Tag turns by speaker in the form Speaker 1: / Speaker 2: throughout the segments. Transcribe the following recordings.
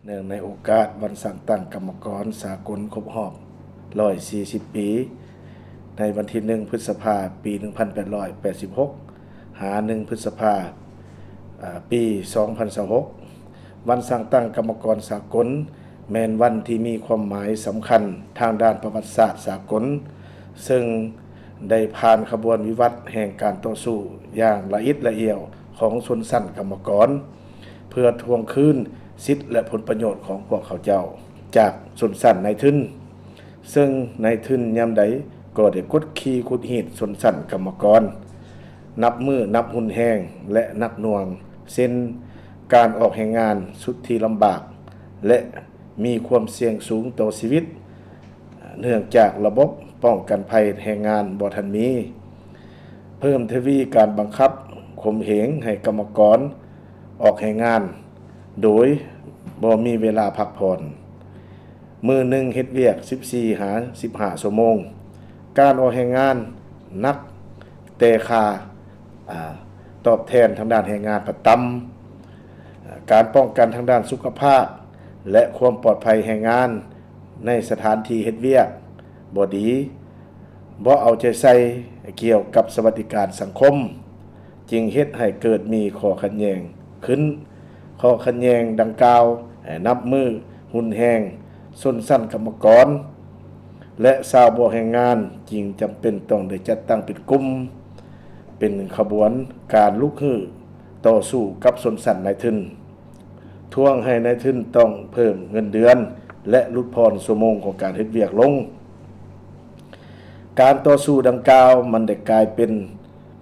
Speaker 1: เนื่องในโอกาสวันสั่งตั้งกรรมกรสากลครบรอบ140 ปีในวันที่1 พฤษภาคม ปี 1886 หา 1 พฤษภาคม ปี 2026 วันสั่งตั้งกรรมกรสากลแม่นวันที่มีความหมายสำคัญทางด้านประวัติศาสตร์สากลซึ่งได้ผ่านขบวนวิวัฒน์แห่งการต่อสู้อย่างละเอียดละเอียวของชนชั้นกรรมกรเพื่อทวงคืนสิทธิและผลประโยชน์ของพวกเขาเจ้าจากชนชั้นนายทุนซึ่งนายทุนยามใดก็ได้กดขี่ขุดหีดชนชั้นกรรมกรนับมือนับหุ่นแห้งและนักหน่วงเช่นการออกแรงงานสุดที่ลำบากและมีความเสี่ยงสูงต่อชีวิตเนื่องจากระบบป้องกันภัยแรงงานบ่ทันมีเพิ่มทวีการบังคับข่มเหงให้กรรมกรออกแรงงานโดยบ่มีเวลาพักผ่อนมื้อหนึ่งเฮ็ดเวียก14 หา 15 ชั่วโมงการออกแรงงานนักแต่ค่าตอบแทนทางด้านแรงงานประต่ำการป้องกันทางด้านสุขภาพและความปลอดภัยแรงงานในสถานที่เฮ็ดเวียกบ่ดีบ่เอาใจใส่เกี่ยวกับสวัสดิการสังคมจึงเฮ็ดให้เกิดมีข้อขัดแย้งขึ้นข้อขัดแย้งดังกล่าวนับมือหุ่นแห้งชนชั้นกรรมกรและชาวบ่แรงงานจึงจำเป็นต้องได้จัดตั้งเป็นกลุ่มเป็นขบวนการลุกฮือต่อสู้กับชนชั้นนายทุนทวงให้นายทุนต้องเพิ่มเงินเดือนและลดพรชั่วโมงของการเฮ็ดเวียกลงการต่อสู้ดังกล่าวมันได้กลายเป็น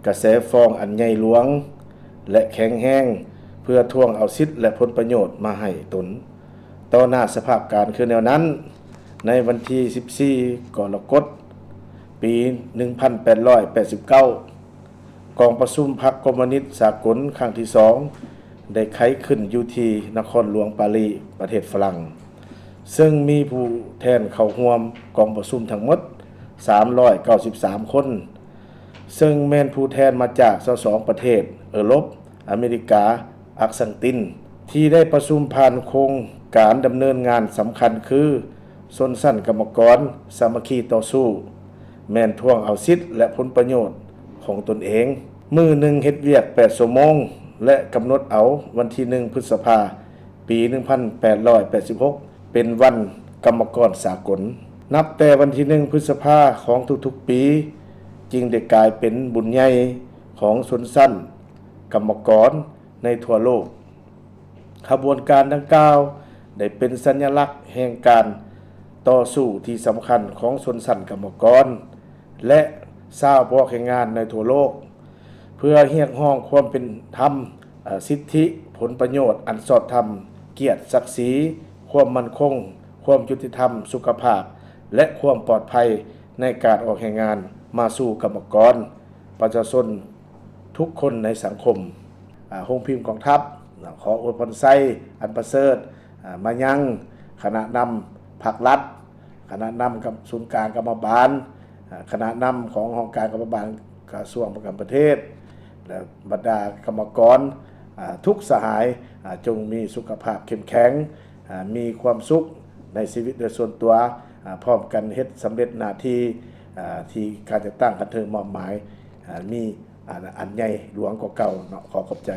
Speaker 1: กระแสฟ้องอันใหญ่หลวงและแข็งแรงเพื่อทวงเอาสิทธิและผลประโยชน์มาให้ตนต่อหน้าสภาพการคือแนวนั้นในวันที่14 กรกฎาคม ปี 1889 กองประชุมพรรคคอมมิวนิสต์สากลครั้งที่ 2ได้ไขขึ้นอยู่ที่นครหลวงปารีสประเทศฝรั่งซึ่งมีผู้แทนเข้าร่วมกองประชุมทั้งหมด393 คนซึ่งแม่นผู้แทนมาจาก22 ประเทศยุโรปอเมริกาอาร์เจนตินที่ได้ประชุมผ่านโครงการดำเนินงานสำคัญคือชนชั้นกรรมกรสามัคคีต่อสู้แม่นทวงเอาสิทธิและผลประโยชน์ของตนเองมื้อหนึ่งเฮ็ดเวียก8 ชั่วโมงและกำหนดเอาวันที่1 พฤษภาคม ปี 1886 เป็นวันกรรมกรสากลนับแต่วันที่1 พฤษภาคมของทุกๆปีจึงได้กลายเป็นบุญใหญ่ของชนชั้นกรรมกรในทั่วโลกขบวนการดังกล่าวได้เป็นสัญลักษณ์แห่งการต่อสู้ที่สำคัญของชนชั้นกรรมกรและชาวบ่แรงงานในทั่วโลกเพื่อเรียกร้องความเป็นธรรมสิทธิผลประโยชน์อันชอบธรรมเกียรติศักดิ์ศรีความมั่นคงความยุติธรรมสุขภาพและความปลอดภัยในการออกแรงงานมาสู่กรรมกรประชาชนทุกคนในสังคมโรงพิมพ์กองทัพขออวยพรไส้อันประเสริฐมายังคณะนำภาครัฐคณะนำกับศูนย์กลางกรรมบาลคณะนำขององค์การกรรมบาลกระทรวงประกันประเทศและบรรดากรรมกรทุกสหายจงมีสุขภาพเข้มแข็งมีความสุขในชีวิตโดยส่วนตัวพร้อมกันเฮ็ดสำเร็จหน้าที่ที่การจะตั้งกันเทิงมอบหมายมีอันใหญ่หลวงกว่าเก่าเนาะขอขอบใจ